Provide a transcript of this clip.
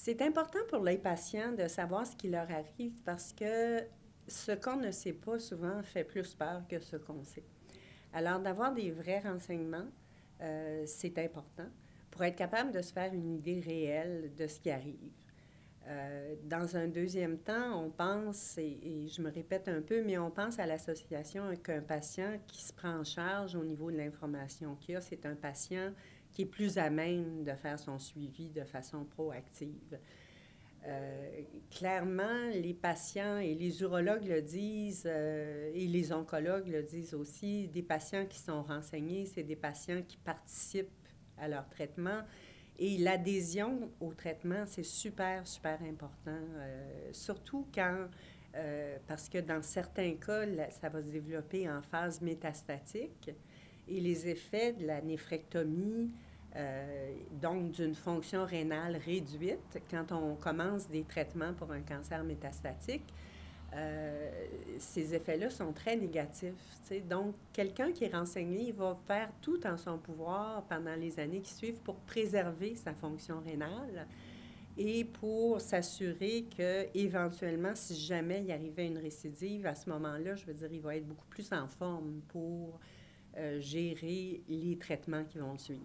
C'est important pour les patients de savoir ce qui leur arrive parce que ce qu'on ne sait pas souvent fait plus peur que ce qu'on sait. Alors, d'avoir des vrais renseignements, c'est important pour être capable de se faire une idée réelle de ce qui arrive. Dans un deuxième temps, on pense, et je me répète un peu, mais on pense à l'association qu'un patient qui se prend en charge au niveau de l'information qu'il a, c'est un patient qui est plus à même de faire son suivi de façon proactive. Clairement, les patients et les urologues le disent, et les oncologues le disent aussi, des patients qui sont renseignés, c'est des patients qui participent à leur traitement. Et l'adhésion au traitement, c'est super, super important, surtout quand, parce que dans certains cas, ça va se développer en phase métastatique et les effets de la néphrectomie, donc d'une fonction rénale réduite, quand on commence des traitements pour un cancer métastatique, ces effets-là sont très négatifs. T'sais. Donc, quelqu'un qui est renseigné, il va faire tout en son pouvoir pendant les années qui suivent pour préserver sa fonction rénale et pour s'assurer que, éventuellement, si jamais il arrivait une récidive, à ce moment-là, je veux dire, il va être beaucoup plus en forme pour gérer les traitements qui vont suivre.